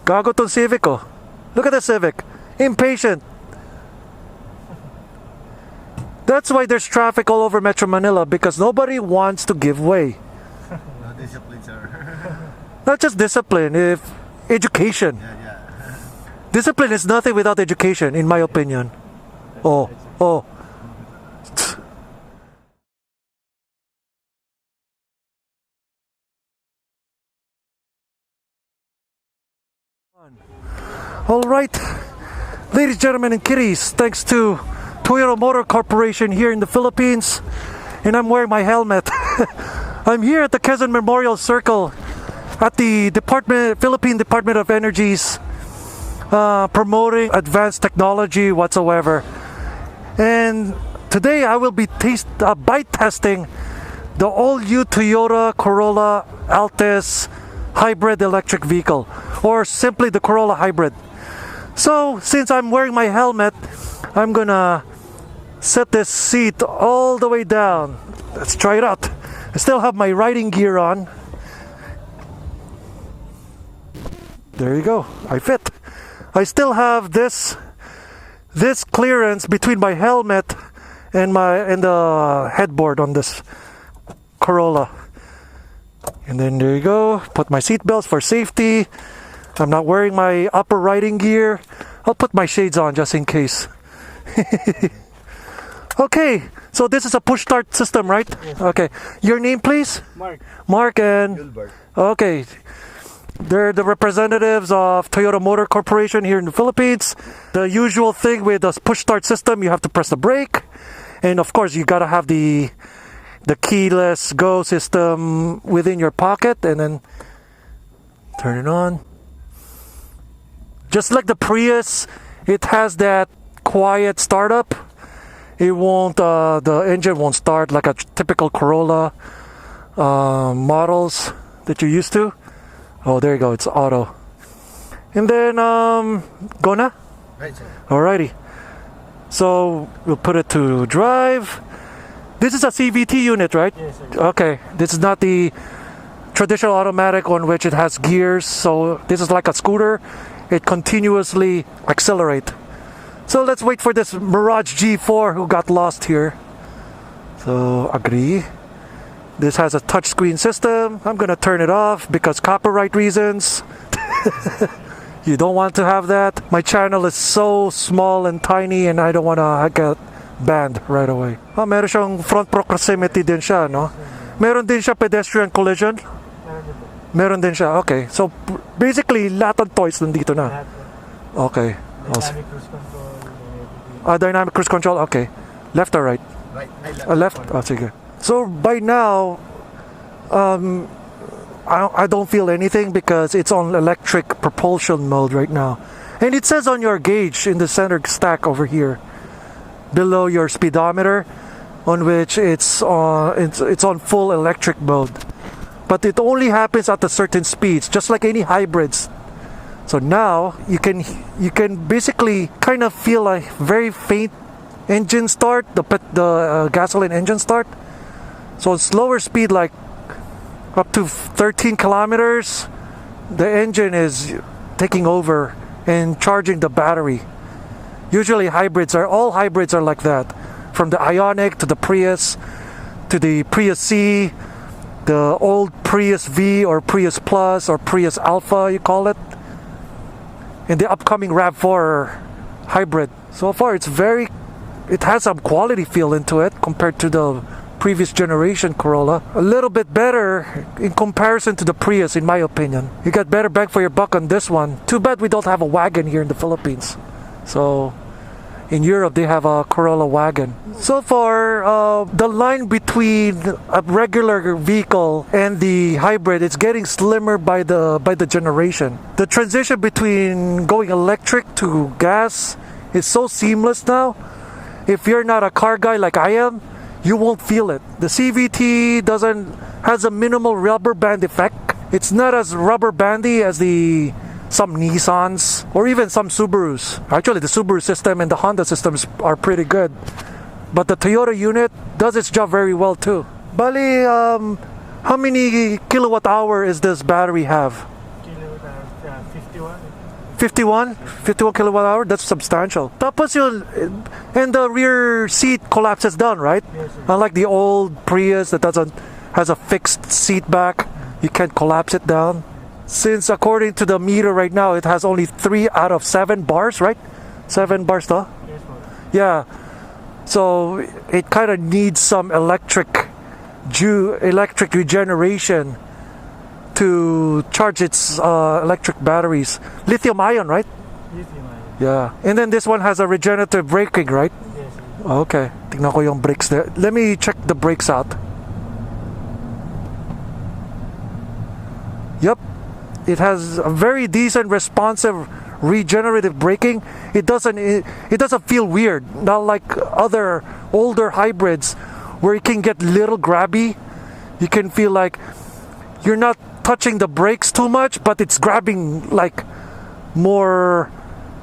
Gago tong Civic, oh. Look at the Civic. Impatient. That's why there's traffic all over Metro Manila, because nobody wants to give way. No discipline, sir. Not just discipline, if education. Yeah. Discipline is nothing without education, in my opinion. Oh. All right, ladies, gentlemen, and kitties, thanks to Toyota Motor Corporation here in the Philippines, and I'm wearing my helmet. I'm here at the Quezon Memorial Circle at the Philippine Department of Energy's promoting advanced technology whatsoever. And today I will be bite testing the all-new Toyota Corolla Altis hybrid electric vehicle, or simply the Corolla Hybrid. So since I'm wearing my helmet, I'm gonna set this seat all the way down. Let's try it out. I still have my riding gear on. There you go, I fit. I still have this clearance between my helmet and the headboard on this Corolla. And then there you go, put my seat belts for safety. I'm not wearing my upper riding gear. I'll put my shades on just in case. Okay, so this is a push start system, right? Yes. Okay, your name please? Mark and Gilbert. Okay, they're the representatives of Toyota Motor Corporation here in the Philippines. The usual thing with a push start system, you have to press the brake, and of course you gotta have the keyless go system within your pocket, and then turn it on. Just like the Prius, it has that quiet startup. It won't, the engine won't start like a typical Corolla models that you're used to. Oh, there you go, it's auto. And then, go na? Right, sir. Alrighty. So, we'll put it to drive. This is a CVT unit, right? Yes, sir. Okay, this is not the traditional automatic on which it has gears. So, this is like a scooter. It continuously accelerates. So let's wait for this Mirage G4 who got lost here. So agree. This has a touchscreen system. I'm gonna turn it off because copyright reasons. You don't want to have that. My channel is so small and tiny and I don't wanna get banned right away. Oh, meron siyang front proximity din siya, no? Meron din siya pedestrian collision? Meron din siya, okay. So basically, lahat ng toys nandito na. Okay. Dynamic cruise control. Dynamic cruise control, okay. Left or right? Right. Left? Oh, sige. So by now, I don't feel anything because it's on electric propulsion mode right now. And it says on your gauge in the center stack over here, below your speedometer, on which it's on full electric mode. But it only happens at a certain speeds, just like any hybrids. So now you can basically kind of feel a very faint engine start, the gasoline engine start. So slower speed, like up to 13 kilometers, the engine is taking over and charging the battery. Usually all hybrids are like that, from the Ioniq to the Prius to the Prius C, the old Prius V or Prius Plus or Prius Alpha, you call it, and the upcoming RAV4 hybrid. So far it has some quality feel into it compared to the previous generation Corolla. A little bit better in comparison to the Prius, in my opinion. You got better bang for your buck on this one. Too bad we don't have a wagon here in the Philippines. So in Europe they have a Corolla wagon. So far, the line between a regular vehicle and the hybrid is getting slimmer by the generation. The transition between going electric to gas is so seamless now. If you're not a car guy like I am, you won't feel it. The CVT has a minimal rubber band effect. It's not as rubber bandy as some Nissans or even some Subarus. Actually, the Subaru system and the Honda systems are pretty good. But the Toyota unit does its job very well too. Bali, how many kilowatt hour is this battery have? Kilowatt hours, 51. 51 kilowatt hour, that's substantial. Tapos yun, and the rear seat collapses down, right? Yes, sir. Unlike the old Prius that has a fixed seat back, you can't collapse it down. Since according to the meter right now, it has only 3 out of 7 bars, right? 7 bars though? Yes, sir. Yeah. So it kind of needs some electric regeneration to charge its electric batteries. Lithium ion, right? Lithium ion. Yeah. And then this one has a regenerative braking, right? Yes, sir. Okay. Tingnan ko yung brakes there. Let me check the brakes out. Yep. It has a very decent responsive regenerative braking. It doesn't feel weird. Not like other older hybrids where it can get little grabby. You can feel like you're not touching the brakes too much, but it's grabbing like more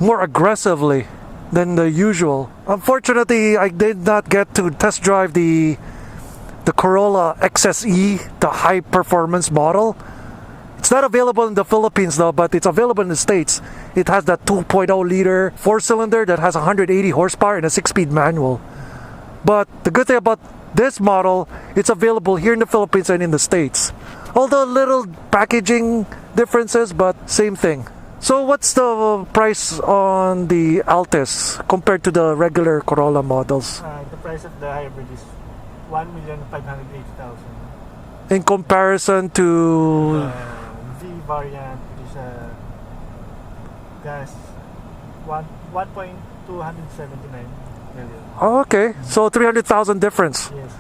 aggressively than the usual. Unfortunately, I did not get to test drive the Corolla XSE, the high performance model. It's not available in the Philippines though, but it's available in the States. It has that 2.0 liter 4-cylinder that has 180 horsepower and a 6-speed manual. But the good thing about this model, it's available here in the Philippines and in the States. Although little packaging differences, but same thing. So what's the price on the Altis compared to the regular Corolla models? The price of the hybrid is 1,580,000. In comparison to... V variant is gas 1.279 million. Oh, okay, so 300,000 difference. Yes.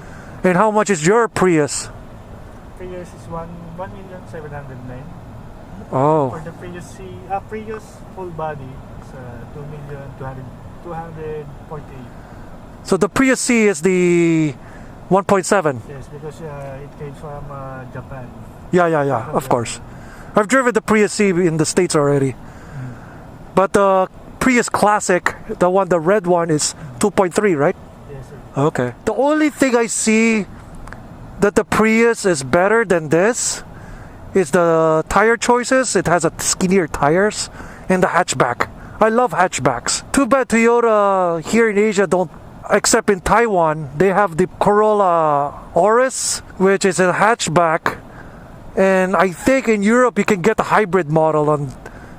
And how much is your Prius? Prius is 1,709,000. Oh, For the Prius full body is 2,248,000. so the Prius C is the 1.7. Yes, because it came from Japan. Yeah, of course. I've driven the Prius C in the States already. But the Prius Classic, the red one, is 2.3, right? Yes, sir. Okay. The only thing I see that the Prius is better than this is the tire choices. It has a skinnier tires and the hatchback. I love hatchbacks. Too bad Toyota here in Asia don't, except in Taiwan, they have the Corolla Altis, which is a hatchback. And I think in Europe you can get a hybrid model on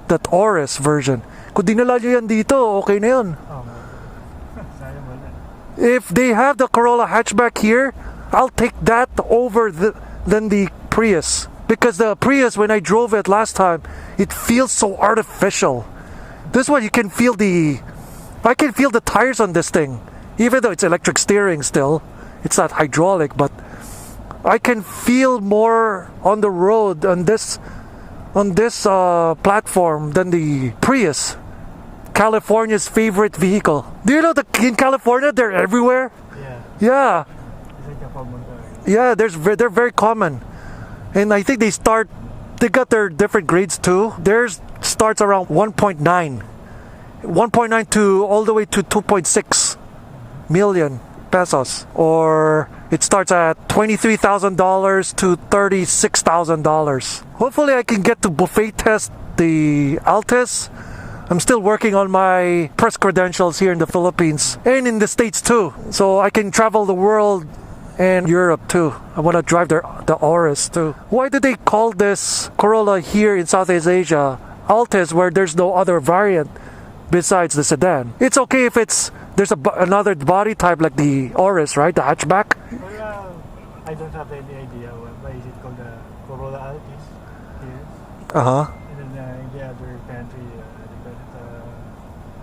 that Altis version. Kung dinala nyo yan dito, okay na yun. Oh, sayang wala. If they have the Corolla hatchback here, I'll take that over than the Prius. Because the Prius, when I drove it last time, it feels so artificial. This one, I can feel the tires on this thing. Even though it's electric steering still, it's not hydraulic, but I can feel more on the road on this platform than the Prius, California's favorite vehicle. Do you know that in California they're everywhere? Yeah. Yeah, It's like a common car. yeah. They're very common, and I think they got their different grades too. Theirs starts around 1.9 to all the way to 2.6 million pesos, or it starts at $23,000 to $36,000. Hopefully I can get to buffet test the Altis. I'm still working on my press credentials here in the Philippines and in the States too, so I can travel the world and Europe too. I want to drive the Altis too. Why do they call this Corolla here in Southeast Asia Altis where there's no other variant besides the sedan? It's okay if there's another body type like the Altis, right? The hatchback. Well, I don't have any idea why is it called the Corolla Altis here. Uh-huh. And then in the other country, they call it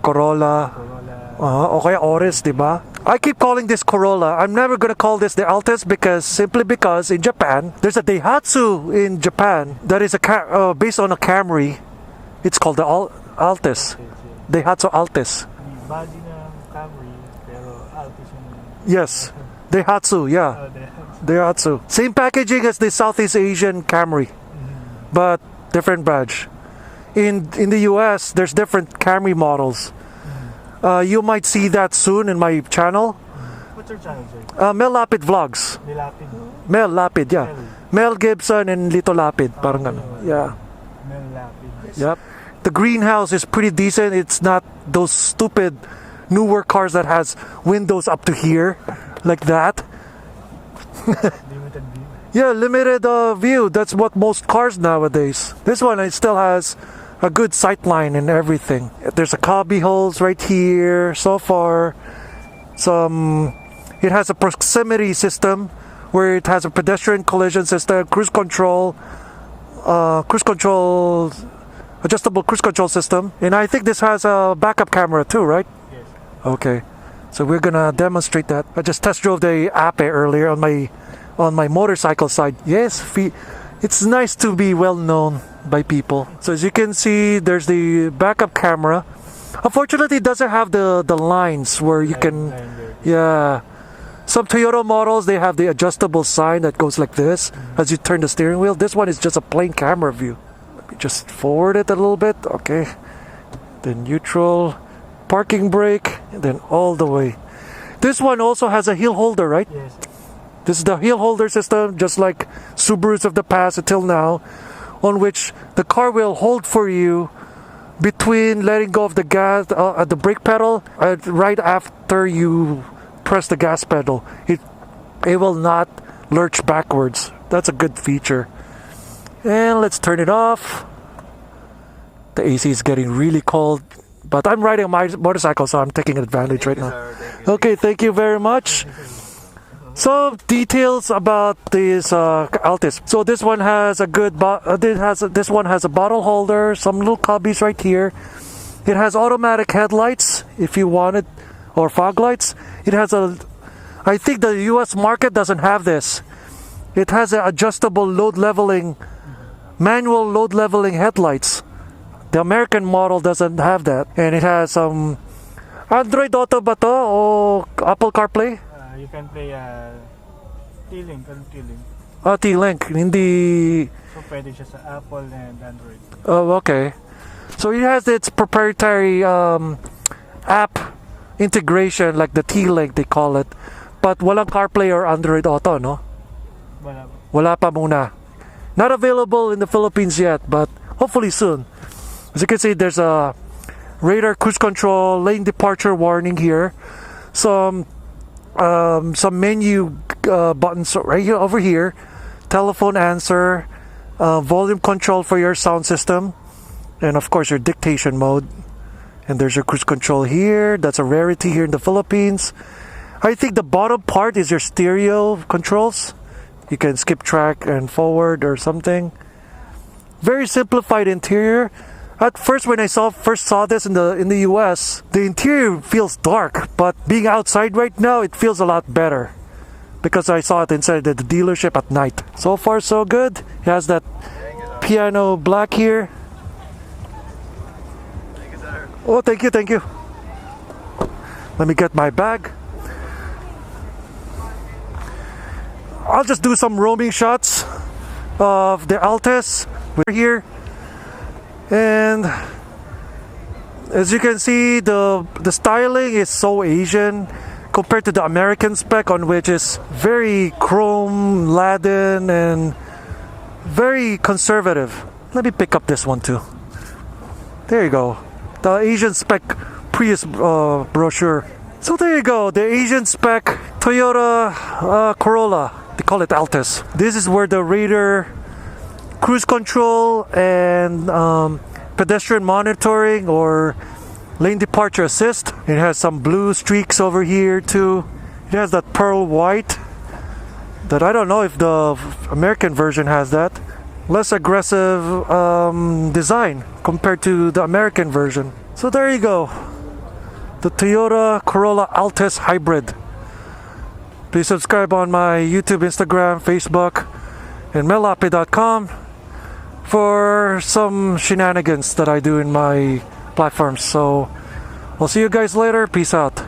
Corolla. Corolla. Okay, Altis, diba? I keep calling this Corolla. I'm never gonna call this the Altis simply because in Japan, there's a Daihatsu in Japan that is based on a Camry. It's called the Altis. Daihatsu Altis. The body ng Camry, pero Altis yung... Yes, Daihatsu, yeah. Daihatsu. Same packaging as the Southeast Asian Camry, but different badge. In the US, there's different Camry models. You might see that soon in my channel. What's your channel, sir? Mel Lapid Vlogs. Lapid. Mel Lapid, yeah. Mel Gibson and Lito Lapid, parang ano. Yeah. Lapid. Yep. The greenhouse is pretty decent. It's not those stupid newer cars that has windows up to here, like that. Limited view. Yeah, limited view. That's what most cars nowadays. This one, it still has a good sight line and everything. There's a cubby holes right here. So far, it has a proximity system where it has a pedestrian collision system, cruise control, adjustable cruise control system. And I think this has a backup camera too, right? Yes. Okay. So we're gonna demonstrate that. I just test drove the Ape earlier on my motorcycle side. Yes, it's nice to be well known by people. So as you can see, there's the backup camera. Unfortunately, it doesn't have the lines where you can. Yeah. Some Toyota models, they have the adjustable sign that goes like this as you turn the steering wheel. This one is just a plain camera view. Let me just forward it a little bit. Okay. Then neutral, parking brake, and then all the way. This one also has a heel holder, right? Yes. This is the heel holder system, just like Subarus of the past until now, on which the car will hold for you between letting go of the gas at the brake pedal, right after you press the gas pedal. It will not lurch backwards. That's a good feature. And let's turn it off. The AC is getting really cold, but I'm riding my motorcycle, so I'm taking advantage right now. Okay, thank you very much. So details about this Altis. So this one has a good this one has a bottle holder, some little cubbies right here. It has automatic headlights if you want it, or fog lights. It has I think the US market doesn't have this. It has an adjustable manual load leveling headlights. The American model doesn't have that. And it has Android Auto ba to o Apple CarPlay? You can play T-Link. T-Link. T-Link. Hindi. So pwede siya sa Apple and Android. Oh, okay. So it has its proprietary app integration, like the T-Link they call it. But walang CarPlay or Android Auto, no? Wala pa muna. Not available in the Philippines yet, but hopefully soon. As you can see, there's a radar cruise control, lane departure warning here. Some menu buttons right here, over here. Telephone answer, volume control for your sound system, and of course your dictation mode. And there's your cruise control here. That's a rarity here in the Philippines. I think the bottom part is your stereo controls. You can skip track and forward or something. Very simplified interior. At first, when I first saw this in the US, the interior feels dark, but being outside right now, it feels a lot better because I saw it inside the dealership at night. So far, so good. It has that piano black here. Oh, thank you, thank you. Let me get my bag. I'll just do some roaming shots of the Altis. We're here. And as you can see, the styling is so Asian compared to the American spec, on which is very chrome laden and very conservative. Let me pick up this one too. There you go. The Asian spec Prius brochure. So there you go, the Asian spec Toyota Corolla. They call it Altis. This is where the radar, cruise control, and pedestrian monitoring or lane departure assist. It has some blue streaks over here too. It has that pearl white that I don't know if the American version has that. Less aggressive design compared to the American version. So there you go, the Toyota Corolla Altis Hybrid. Please subscribe on my YouTube, Instagram, Facebook, and Lapid.com for some shenanigans that I do in my platforms. So I'll see you guys later. Peace out.